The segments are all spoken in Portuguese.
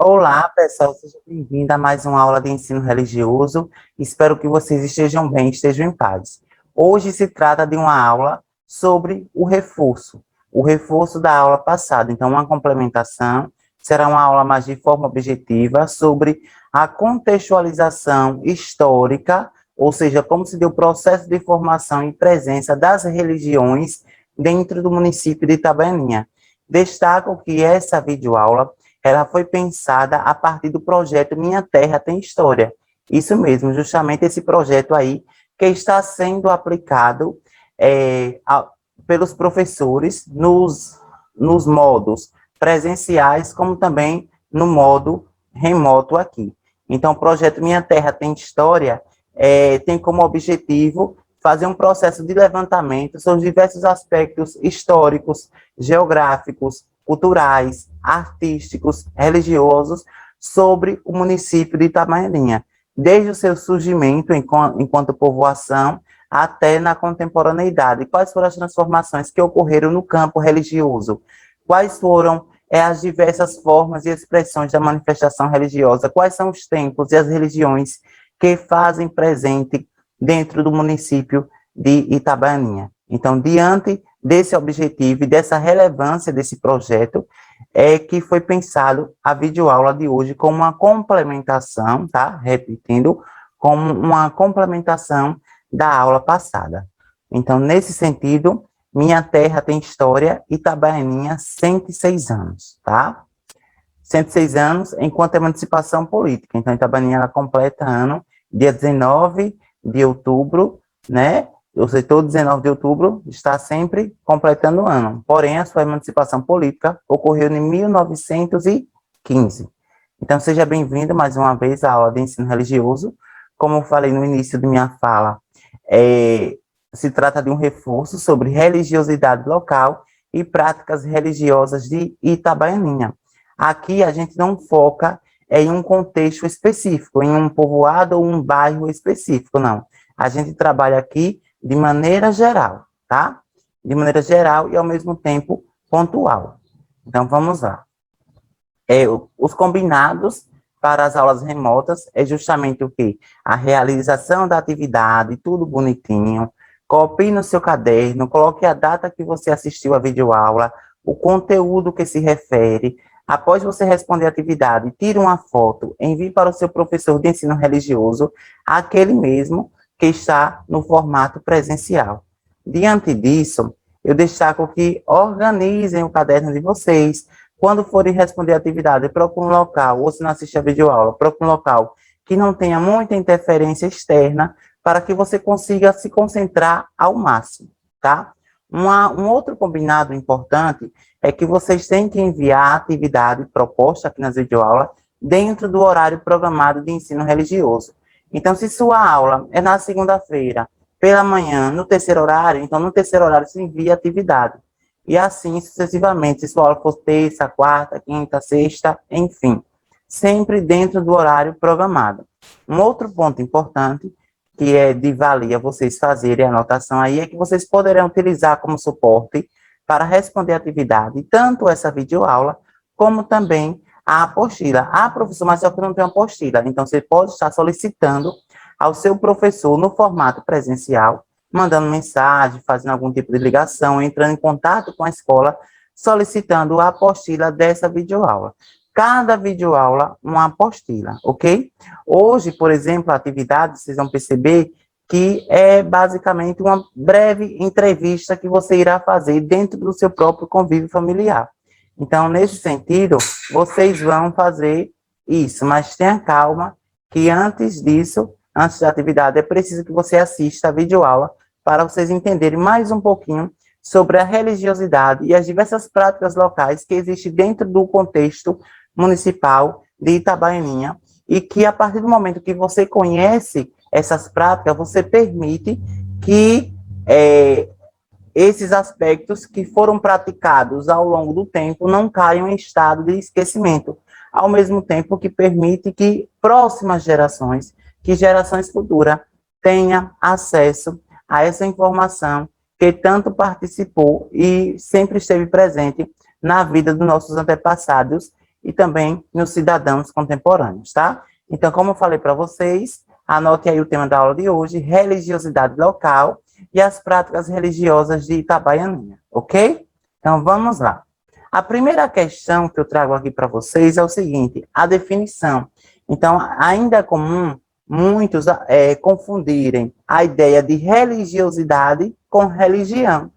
Olá, pessoal, seja bem-vindo a mais uma aula de ensino religioso. Espero que vocês estejam bem, estejam em paz. Hoje se trata de uma aula sobre o reforço da aula passada. Então, uma complementação, será uma aula mais de forma objetiva sobre a contextualização histórica, ou seja, como se deu o processo de formação e presença das religiões dentro do município de Itabaianinha. Destaco que essa videoaula ela foi pensada a partir do projeto Minha Terra Tem História. Isso mesmo, justamente esse projeto aí que está sendo aplicado pelos professores nos modos presenciais, como também no modo remoto aqui. Então, o projeto Minha Terra Tem História tem como objetivo fazer um processo de levantamento sobre diversos aspectos históricos, geográficos, culturais, artísticos, religiosos sobre o município de Itabaianinha, desde o seu surgimento enquanto povoação até na contemporaneidade. Quais foram as transformações que ocorreram no campo religioso? Quais foram as diversas formas e expressões da manifestação religiosa? Quais são os tempos e as religiões que fazem presente dentro do município de Itabaianinha? Então, diante desse objetivo e dessa relevância desse projeto, é que foi pensado a videoaula de hoje como uma complementação, tá? Repetindo, como uma complementação da aula passada. Então, nesse sentido, Minha Terra Tem História, Itabaianinha, 106 anos, tá? 106 anos enquanto emancipação política. Então, Itabaianinha, ela completa ano, dia 19 de outubro, né? Ou seja, todo 19 de outubro está sempre completando o ano. Porém, a sua emancipação política ocorreu em 1915. Então, seja bem-vindo mais uma vez à aula de ensino religioso. Como eu falei no início de minha fala, se trata de um reforço sobre religiosidade local e práticas religiosas de Itabaianinha. Aqui a gente não foca em um contexto específico, em um povoado ou um bairro específico, não. A gente trabalha aqui de maneira geral, tá? De maneira geral e, ao mesmo tempo, pontual. Então, vamos lá. Os combinados para as aulas remotas é justamente o quê? A realização da atividade, tudo bonitinho. Copie no seu caderno, coloque a data que você assistiu à videoaula, o conteúdo que se refere. Após você responder a atividade, tire uma foto, envie para o seu professor de ensino religioso, aquele mesmo que está no formato presencial. Diante disso, eu destaco que organizem o caderno de vocês. Quando forem responder a atividade, procure um local, ou se não assiste a videoaula, procure um local que não tenha muita interferência externa, para que você consiga se concentrar ao máximo, tá? Um outro combinado importante é que vocês têm que enviar a atividade proposta aqui nas videoaulas dentro do horário programado de ensino religioso. Então, se sua aula é na segunda-feira, pela manhã, no terceiro horário, então no terceiro horário se envia a atividade. E assim sucessivamente, se sua aula for terça, quarta, quinta, sexta, enfim, sempre dentro do horário programado. Um outro ponto importante, que é de valia vocês fazerem a anotação aí, é que vocês poderão utilizar como suporte para responder a atividade, tanto essa videoaula, como também a apostila. Ah, professor, mas só que não tem uma apostila. Então, você pode estar solicitando ao seu professor no formato presencial, mandando mensagem, fazendo algum tipo de ligação, entrando em contato com a escola, solicitando a apostila dessa videoaula. Cada videoaula, uma apostila, ok? Hoje, por exemplo, a atividade, vocês vão perceber que é basicamente uma breve entrevista que você irá fazer dentro do seu próprio convívio familiar. Então, nesse sentido, vocês vão fazer isso, mas tenha calma que antes disso, antes da atividade, é preciso que você assista a videoaula para vocês entenderem mais um pouquinho sobre a religiosidade e as diversas práticas locais que existem dentro do contexto municipal de Itabaianinha e que, a partir do momento que você conhece essas práticas, você permite que esses aspectos que foram praticados ao longo do tempo não caiam em estado de esquecimento, ao mesmo tempo que permite que próximas gerações, que gerações futuras, tenham acesso a essa informação que tanto participou e sempre esteve presente na vida dos nossos antepassados e também nos cidadãos contemporâneos, tá? Então, como eu falei para vocês, anote aí o tema da aula de hoje, religiosidade local e as práticas religiosas de Itabaianinha, ok? Então, vamos lá. A primeira questão que eu trago aqui para vocês é o seguinte, a definição. Então, ainda é comum muitos confundirem a ideia de religiosidade com religião.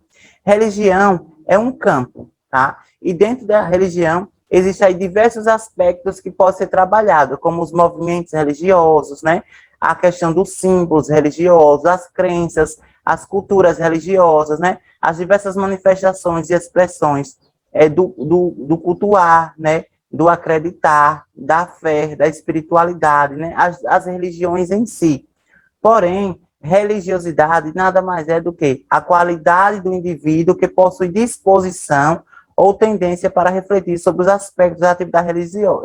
Religião é um campo, tá? E dentro da religião existem aí diversos aspectos que podem ser trabalhados, como os movimentos religiosos, né? A questão dos símbolos religiosos, as crenças, as culturas religiosas, né? As diversas manifestações e expressões do cultuar, né? Do acreditar, da fé, da espiritualidade, né? As religiões em si. Porém, religiosidade nada mais é do que a qualidade do indivíduo que possui disposição ou tendência para refletir sobre os aspectos da atividade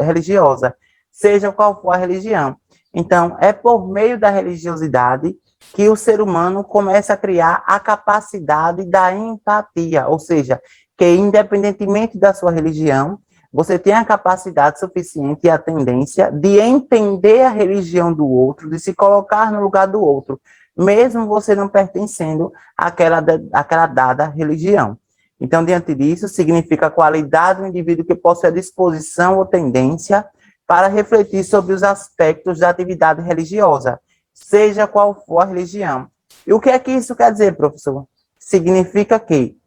religiosa, seja qual for a religião. Então, é por meio da religiosidade que o ser humano começa a criar a capacidade da empatia, ou seja, que independentemente da sua religião, você tem a capacidade suficiente e a tendência de entender a religião do outro, de se colocar no lugar do outro, mesmo você não pertencendo àquela dada religião. Então, diante disso, significa a qualidade do indivíduo que possui a disposição ou tendência para refletir sobre os aspectos da atividade religiosa, seja qual for a religião. E o que é que isso quer dizer, professor? Significa que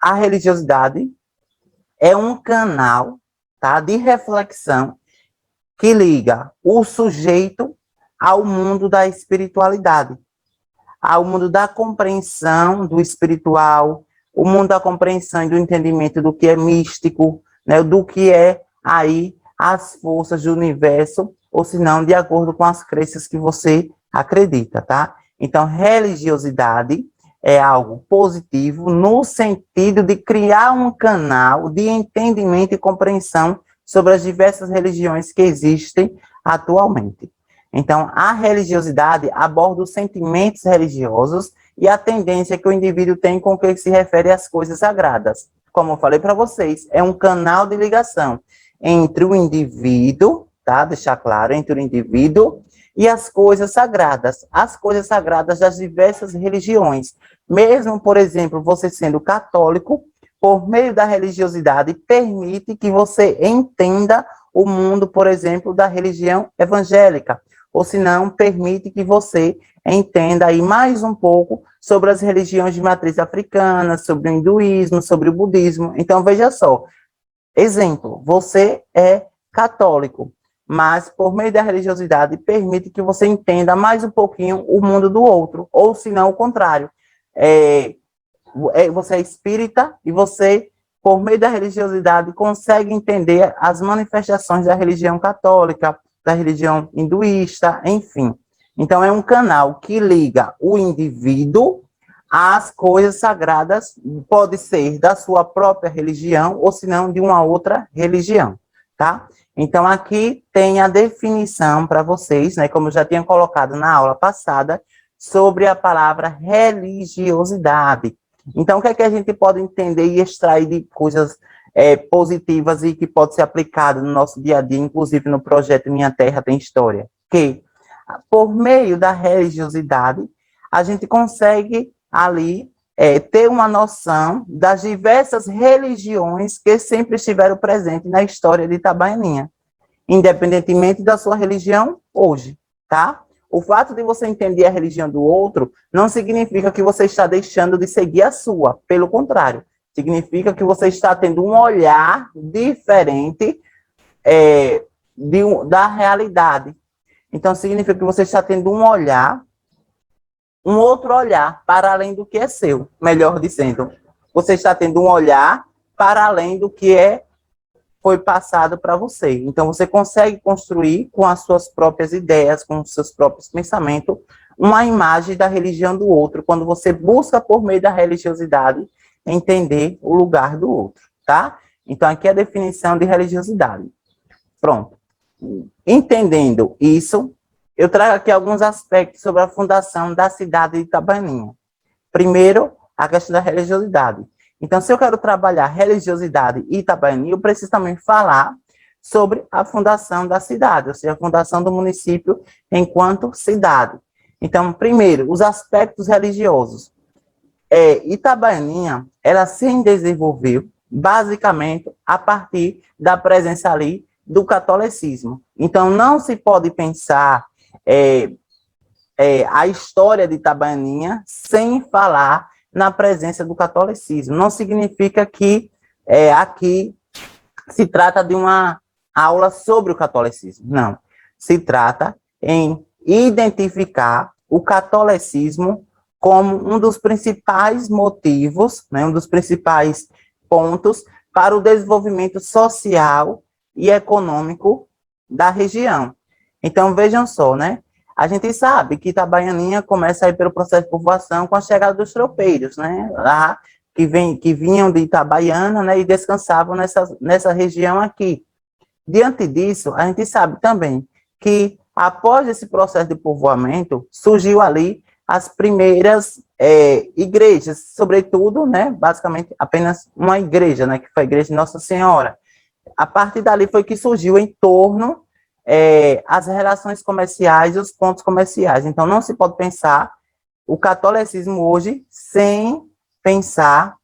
a religiosidade é um canal, tá, de reflexão que liga o sujeito ao mundo da espiritualidade, ao mundo da compreensão do espiritual, o mundo da compreensão e do entendimento do que é místico, né, do que é aí as forças do universo, ou se não, de acordo com as crenças que você acredita, tá? Então, religiosidade é algo positivo no sentido de criar um canal de entendimento e compreensão sobre as diversas religiões que existem atualmente. Então, a religiosidade aborda os sentimentos religiosos e a tendência que o indivíduo tem com o que se refere às coisas sagradas. Como eu falei para vocês, é um canal de ligação entre o indivíduo, tá? Deixar claro, entre o indivíduo e as coisas sagradas das diversas religiões. Mesmo, por exemplo, você sendo católico, por meio da religiosidade, permite que você entenda o mundo, por exemplo, da religião evangélica, ou se não, permite que você entenda aí mais um pouco sobre as religiões de matriz africana, sobre o hinduísmo, sobre o budismo. Então, veja só, exemplo, você é católico, mas por meio da religiosidade permite que você entenda mais um pouquinho o mundo do outro, ou se não, o contrário. Você é espírita e você, por meio da religiosidade, consegue entender as manifestações da religião católica, da religião hinduísta, enfim. Então, é um canal que liga o indivíduo às coisas sagradas, pode ser da sua própria religião, ou se não, de uma outra religião, tá? Então, aqui tem a definição para vocês, né, como eu já tinha colocado na aula passada, sobre a palavra religiosidade. Então, o que é que a gente pode entender e extrair de coisas positivas e que pode ser aplicado no nosso dia a dia, inclusive no projeto Minha Terra Tem História? Que, por meio da religiosidade, a gente consegue ali ter uma noção das diversas religiões que sempre estiveram presentes na história de Itabaianinha, independentemente da sua religião hoje, tá? O fato de você entender a religião do outro não significa que você está deixando de seguir a sua. Pelo contrário, significa que você está tendo um olhar diferente da realidade. Então, significa que você está tendo um outro olhar para além do que é seu. Melhor dizendo, você está tendo um olhar para além do que foi passado para você. Então, você consegue construir com as suas próprias ideias, com os seus próprios pensamentos, uma imagem da religião do outro, quando você busca, por meio da religiosidade, entender o lugar do outro, tá? Então, aqui é a definição de religiosidade. Pronto. Entendendo isso, eu trago aqui alguns aspectos sobre a fundação da cidade de Itabaianinha. Primeiro, a questão da religiosidade. Então, se eu quero trabalhar religiosidade e Itabaianinha, eu preciso também falar sobre a fundação da cidade, ou seja, a fundação do município enquanto cidade. Então, primeiro, os aspectos religiosos. Itabaianinha, ela se desenvolveu basicamente a partir da presença ali do catolicismo. Então, não se pode pensar a história de Itabaianinha sem falar na presença do catolicismo. Não significa que aqui se trata de uma aula sobre o catolicismo. Não. Se trata em identificar o catolicismo como um dos principais motivos, né, um dos principais pontos para o desenvolvimento social e econômico da região. Então, vejam só, né? A gente sabe que Itabaianinha começa aí pelo processo de povoação com a chegada dos tropeiros, né? Lá, que vinham de Itabaiana, né? E descansavam nessa região aqui. Diante disso, a gente sabe também que, após esse processo de povoamento, surgiu ali as primeiras igrejas, sobretudo, né? Basicamente, apenas uma igreja, né? Que foi a igreja de Nossa Senhora. A partir dali foi que surgiu em torno as relações comerciais e os pontos comerciais. Então, não se pode pensar o catolicismo hoje sem pensar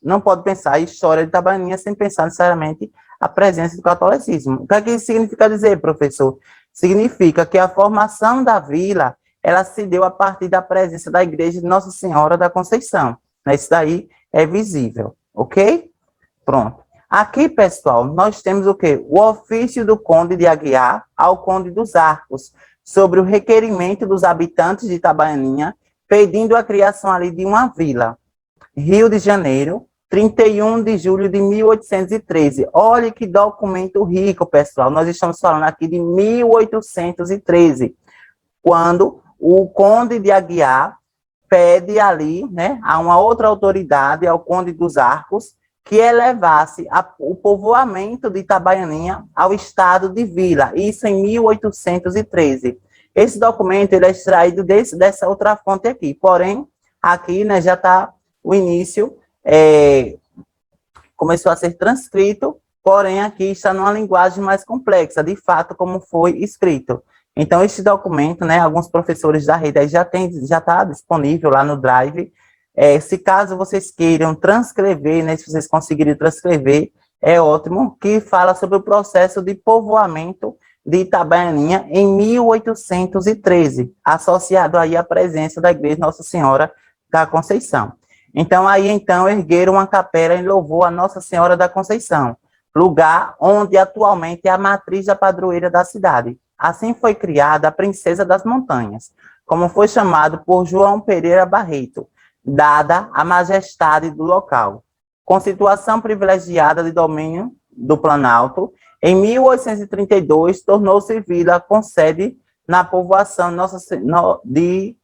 não pode pensar a história de Itabaianinha sem pensar necessariamente a presença do catolicismo. O que é que isso significa dizer, professor? Significa que a formação da vila, ela se deu a partir da presença da igreja de Nossa Senhora da Conceição. Isso daí é visível, ok? Pronto. Aqui, pessoal, nós temos o quê? O ofício do Conde de Aguiar ao Conde dos Arcos, sobre o requerimento dos habitantes de Itabaianinha, pedindo a criação ali de uma vila. Rio de Janeiro, 31 de julho de 1813. Olha que documento rico, pessoal. Nós estamos falando aqui de 1813, quando o Conde de Aguiar pede ali, né, a uma outra autoridade, ao Conde dos Arcos, que elevasse o povoamento de Itabaianinha ao estado de vila, isso em 1813. Esse documento ele é extraído dessa outra fonte aqui, porém, aqui, né, já está o início, começou a ser transcrito, porém, aqui está numa linguagem mais complexa, de fato, como foi escrito. Então, este documento, né, alguns professores da rede já está disponível lá no Drive. Se caso vocês queiram transcrever, né, se vocês conseguirem transcrever, é ótimo, que fala sobre o processo de povoamento de Itabaianinha em 1813, associado aí à presença da Igreja Nossa Senhora da Conceição. Então, ergueram uma capela em louvor a Nossa Senhora da Conceição, lugar onde atualmente é a matriz da padroeira da cidade. Assim foi criada a Princesa das Montanhas, como foi chamado por João Pereira Barreto, dada a majestade do local. Com situação privilegiada de domínio do Planalto, em 1832, tornou-se vila com sede na povoação de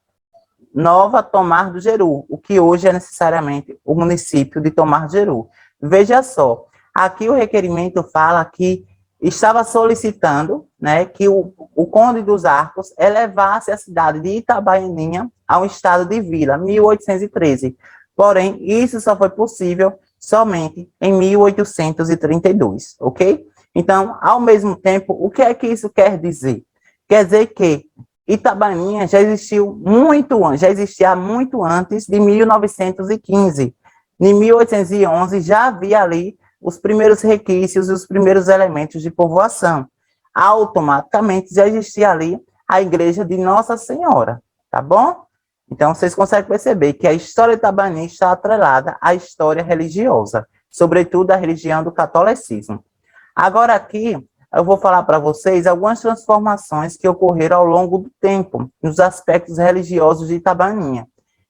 Nova Tomar do Jeru, o que hoje é necessariamente o município de Tomar do Jeru. Veja só, aqui o requerimento fala que estava solicitando, né, que o Conde dos Arcos elevasse a cidade de Itabaianinha ao estado de vila, 1813. Porém, isso só foi possível somente em 1832, ok? Então, ao mesmo tempo, o que é que isso quer dizer? Quer dizer que Itabaianinha já existia muito antes de 1915. Em 1811 já havia ali os primeiros requisitos e os primeiros elementos de povoação. Automaticamente já existia ali a igreja de Nossa Senhora, tá bom? Então, vocês conseguem perceber que a história de Itabaianinha está atrelada à história religiosa, sobretudo a religião do catolicismo. Agora aqui, eu vou falar para vocês algumas transformações que ocorreram ao longo do tempo, nos aspectos religiosos de Itabaianinha.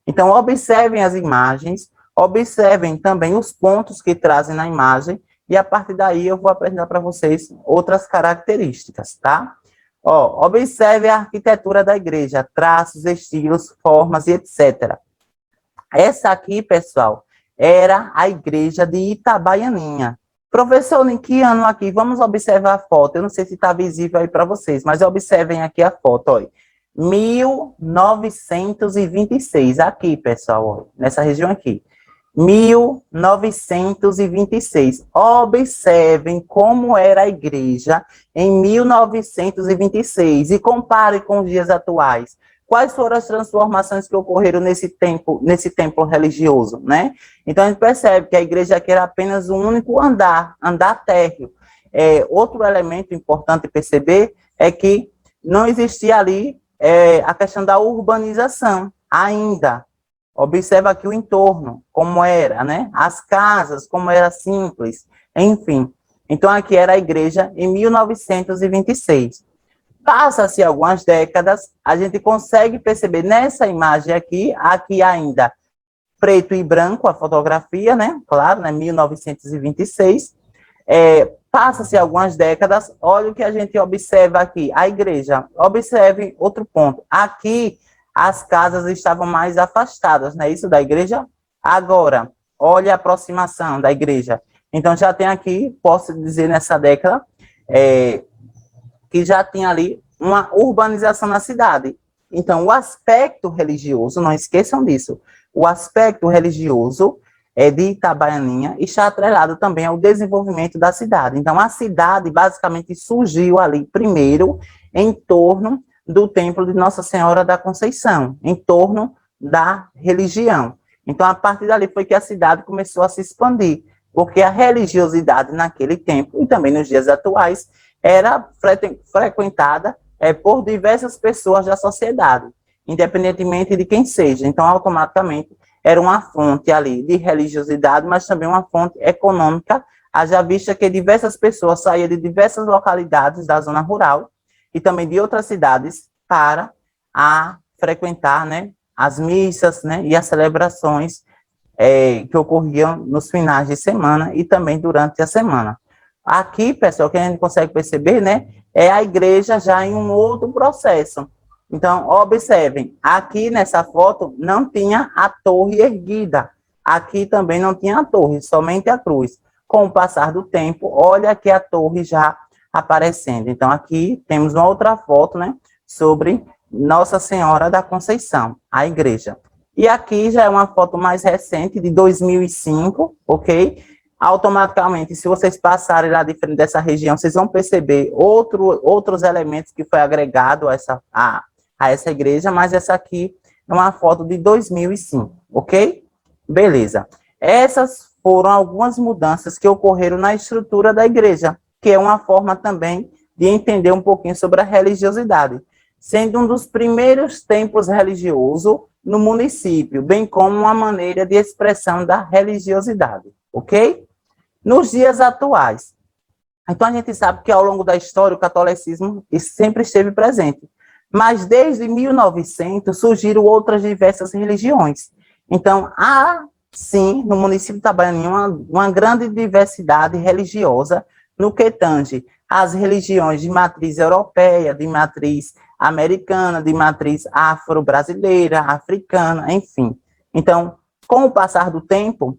Então, observem as imagens, observem também os pontos que trazem na imagem, e a partir daí eu vou apresentar para vocês outras características, tá? Observe a arquitetura da igreja, traços, estilos, formas e etc. Essa aqui, pessoal, era a igreja de Itabaianinha. Professor, em que ano aqui? Vamos observar a foto. Eu não sei se está visível aí para vocês, mas observem aqui a foto, olha. 1926, aqui, pessoal, ó, nessa região aqui. 1926. Observem como era a igreja em 1926 e compare com os dias atuais. Quais foram as transformações que ocorreram nesse templo religioso, né? Então a gente percebe que a igreja aqui era apenas um único andar térreo. Outro elemento importante perceber é que não existia ali a questão da urbanização ainda. Observa aqui o entorno, como era, né? As casas, como era simples, enfim. Então, aqui era a igreja em 1926. Passa-se algumas décadas, a gente consegue perceber nessa imagem aqui ainda preto e branco, a fotografia, né? Claro, né? 1926. Passa-se algumas décadas, olha o que a gente observa aqui, a igreja. Observe outro ponto. Aqui, as casas estavam mais afastadas, não é isso, da igreja? Agora, olha a aproximação da igreja. Então, já tem aqui, posso dizer, nessa década, que já tinha ali uma urbanização na cidade. Então, o aspecto religioso, não esqueçam disso, o aspecto religioso de Itabaianinha está atrelado também ao desenvolvimento da cidade. Então, a cidade basicamente surgiu ali primeiro em torno do templo de Nossa Senhora da Conceição, em torno da religião. Então, a partir dali foi que a cidade começou a se expandir, porque a religiosidade naquele tempo, e também nos dias atuais, era frequentada por diversas pessoas da sociedade, independentemente de quem seja. Então, automaticamente, era uma fonte ali de religiosidade, mas também uma fonte econômica, haja vista que diversas pessoas saíam de diversas localidades da zona rural e também de outras cidades para frequentar, né, as missas, né, e as celebrações que ocorriam nos finais de semana e também durante a semana. Aqui, pessoal, que a gente consegue perceber, né, é a igreja já em um outro processo. Então, observem, aqui nessa foto não tinha a torre erguida. Aqui também não tinha a torre, somente a cruz. Com o passar do tempo, olha aqui a torre já aparecendo. Então, aqui temos uma outra foto, né, sobre Nossa Senhora da Conceição, a igreja. E aqui já é uma foto mais recente, de 2005, ok? Automaticamente, se vocês passarem lá de frente dessa região, vocês vão perceber outros elementos que foi agregado a essa igreja, mas essa aqui é uma foto de 2005, ok? Beleza. Essas foram algumas mudanças que ocorreram na estrutura da igreja, que é uma forma também de entender um pouquinho sobre a religiosidade, sendo um dos primeiros templos religiosos no município, bem como uma maneira de expressão da religiosidade, ok? Nos dias atuais, então a gente sabe que ao longo da história o catolicismo sempre esteve presente, mas desde 1900 surgiram outras diversas religiões. Então, há, sim, no município de Itabaianinha, uma grande diversidade religiosa no que tange às religiões de matriz europeia, de matriz americana, de matriz afro-brasileira, africana, enfim. Então, com o passar do tempo,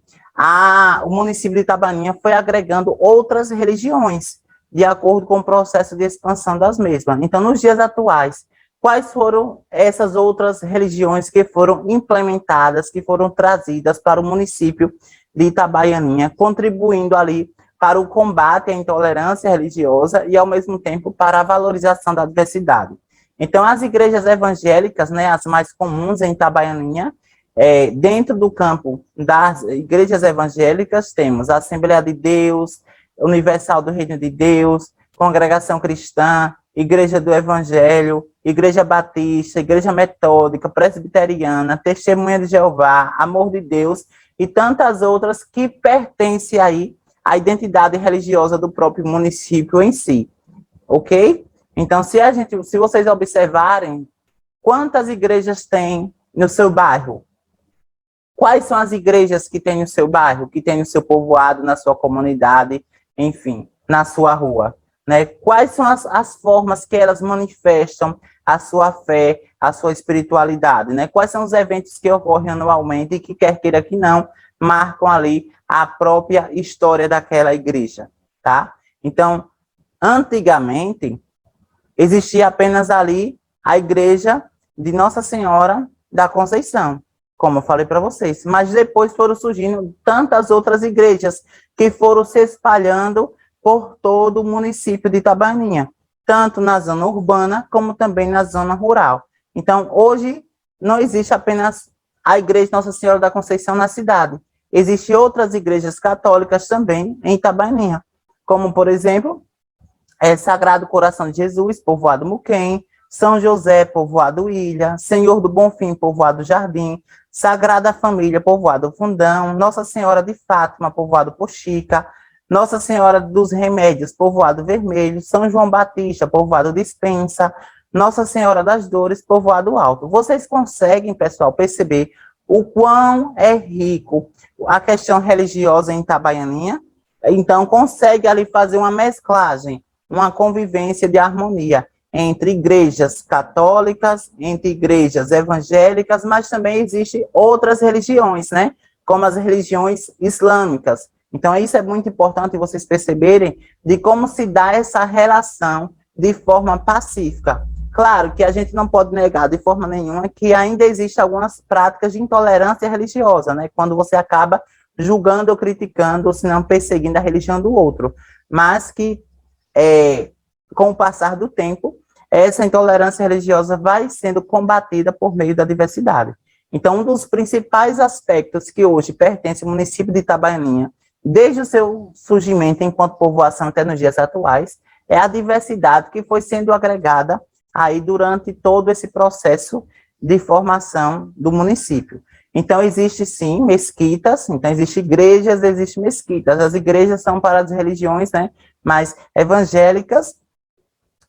o município de Itabaianinha foi agregando outras religiões, de acordo com o processo de expansão das mesmas. Então, nos dias atuais, quais foram essas outras religiões que foram implementadas, que foram trazidas para o município de Itabaianinha, contribuindo ali para o combate à intolerância religiosa e, ao mesmo tempo, para a valorização da diversidade? Então, as igrejas evangélicas, né, as mais comuns em Itabaianinha, dentro do campo das igrejas evangélicas, temos a Assembleia de Deus, Universal do Reino de Deus, Congregação Cristã, Igreja do Evangelho, Igreja Batista, Igreja Metódica, Presbiteriana, Testemunha de Jeová, Amor de Deus e tantas outras que pertencem aí à identidade religiosa do próprio município em si, ok? Então, se vocês observarem, quantas igrejas tem no seu bairro? Quais são as igrejas que tem no seu bairro, que tem no seu povoado, na sua comunidade, enfim, na sua rua? Né? Quais são as formas que elas manifestam a sua fé, a sua espiritualidade? Né? Quais são os eventos que ocorrem anualmente e que, quer queira que não, marcam ali a própria história daquela igreja? Tá? Então, antigamente, existia apenas ali a igreja de Nossa Senhora da Conceição. como eu falei para vocês. Mas depois foram surgindo tantas outras igrejas que foram se espalhando por todo o município de Itabaianinha, tanto na zona urbana como também na zona rural. Então, hoje, não existe apenas a Igreja Nossa Senhora da Conceição na cidade. Existem outras igrejas católicas também em Itabaianinha, como, por exemplo, Sagrado Coração de Jesus, povoado Muquem, São José, povoado Ilha, Senhor do Bonfim, povoado Jardim, Sagrada Família, povoado Fundão, Nossa Senhora de Fátima, povoado Poxica, Nossa Senhora dos Remédios, povoado Vermelho, São João Batista, povoado Dispensa, Nossa Senhora das Dores, povoado Alto. Vocês conseguem, pessoal, perceber o quão é rico a questão religiosa em Itabaianinha? Então, consegue ali fazer uma mesclagem, uma convivência de harmonia entre igrejas católicas, entre igrejas evangélicas, mas também existem outras religiões, né? Como as religiões islâmicas. Então, isso é muito importante vocês perceberem de como se dá essa relação de forma pacífica. Claro que a gente não pode negar de forma nenhuma que ainda existem algumas práticas de intolerância religiosa, né? Quando você acaba julgando ou criticando, ou se não perseguindo a religião do outro. Mas que, com o passar do tempo, essa intolerância religiosa vai sendo combatida por meio da diversidade. Então, um dos principais aspectos que hoje pertence ao município de Itabaianinha, desde o seu surgimento enquanto povoação até nos dias atuais, é a diversidade que foi sendo agregada aí durante todo esse processo de formação do município. Então, existe sim mesquitas, então existem igrejas, existem mesquitas. As igrejas são para as religiões, né, mais evangélicas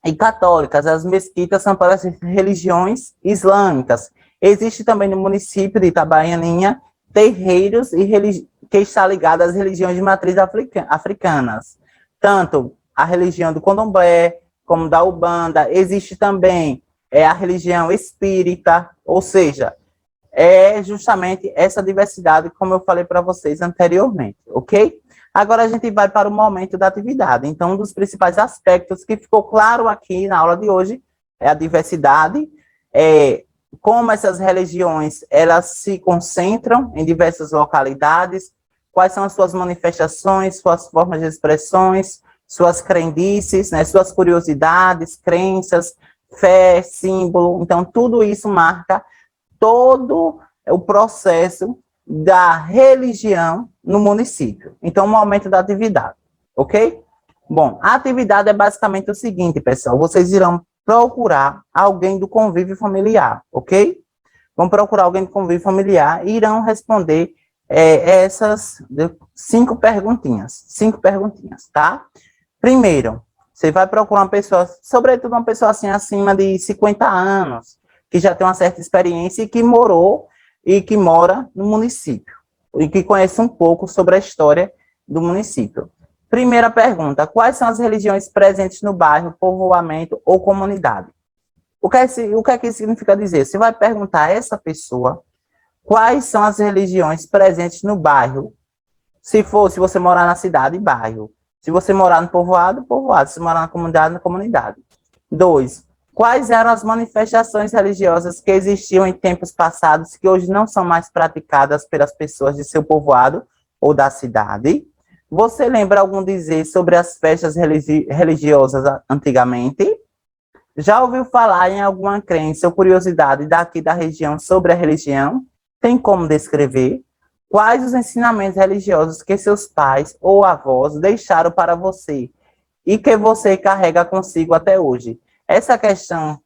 e católicas. As mesquitas são para as religiões islâmicas. Existe também no município de Itabaianinha terreiros que está ligado às religiões de matriz africanas. Tanto a religião do Candomblé, como da Umbanda. Existe também a religião espírita, ou seja, é justamente essa diversidade, como eu falei para vocês anteriormente, ok? Agora a gente vai para o momento da atividade. Então, um dos principais aspectos que ficou claro aqui na aula de hoje é a diversidade, como essas religiões, elas se concentram em diversas localidades, quais são as suas manifestações, suas formas de expressões, suas crendices, né, suas curiosidades, crenças, fé, símbolo. Então, tudo isso marca todo o processo da religião no município. Então, o momento da atividade, ok? Bom, a atividade é basicamente o seguinte, pessoal, vocês irão procurar alguém do convívio familiar, ok? Vão procurar alguém do convívio familiar e irão responder essas 5 perguntinhas, tá? Primeiro, você vai procurar uma pessoa, sobretudo uma pessoa assim, acima de 50 anos, que já tem uma certa experiência e que morou e que mora no município, e que conhece um pouco sobre a história do município. Primeira pergunta, quais são as religiões presentes no bairro, povoamento ou comunidade? O que é que isso significa dizer? Você vai perguntar a essa pessoa quais são as religiões presentes no bairro. Se você morar na cidade, bairro. Se você morar no povoado, povoado. Se morar na comunidade. 2. Quais eram as manifestações religiosas que existiam em tempos passados que hoje não são mais praticadas pelas pessoas de seu povoado ou da cidade? Você lembra algum dizer sobre as festas religiosas antigamente? Já ouviu falar em alguma crença ou curiosidade daqui da região sobre a religião? Tem como descrever? Quais os ensinamentos religiosos que seus pais ou avós deixaram para você e que você carrega consigo até hoje? Essa questão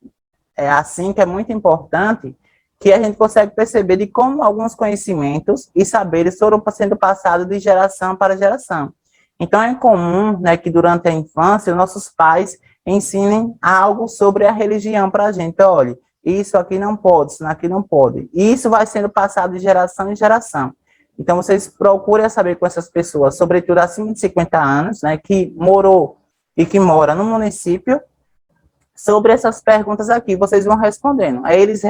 é assim que é muito importante, que a gente consegue perceber de como alguns conhecimentos e saberes foram sendo passados de geração para geração. Então, é comum, né, que durante a infância, nossos pais ensinem algo sobre a religião para a gente. Olha, isso aqui não pode, isso aqui não pode. E isso vai sendo passado de geração em geração. Então, vocês procurem saber com essas pessoas, sobretudo acima de 50 anos, né, que morou e que mora no município, sobre essas perguntas aqui, vocês vão respondendo. Aí eles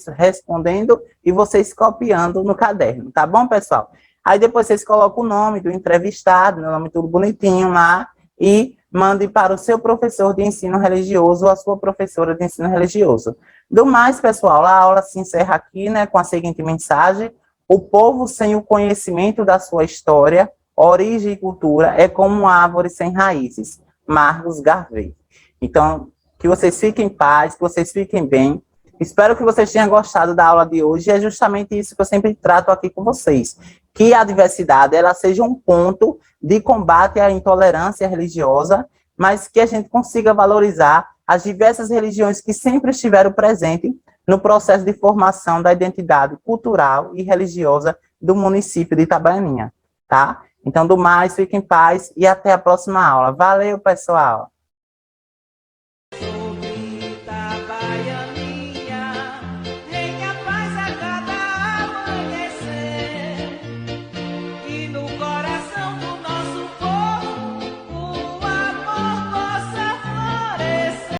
respondendo e vocês copiando no caderno, tá bom, pessoal? Aí depois vocês colocam o nome do entrevistado, o nome tudo bonitinho lá, e mande para o seu professor de ensino religioso ou a sua professora de ensino religioso. Do mais, pessoal, a aula se encerra aqui, né, com a seguinte mensagem: o povo sem o conhecimento da sua história, origem e cultura é como uma árvore sem raízes. Marcos Garvey. Então, que vocês fiquem em paz, que vocês fiquem bem. Espero que vocês tenham gostado da aula de hoje. É justamente isso que eu sempre trato aqui com vocês. Que a diversidade ela seja um ponto de combate à intolerância religiosa, mas que a gente consiga valorizar as diversas religiões que sempre estiveram presentes no processo de formação da identidade cultural e religiosa do município de Itabaianinha, tá? Então, do mais, fiquem em paz e até a próxima aula. Valeu, pessoal!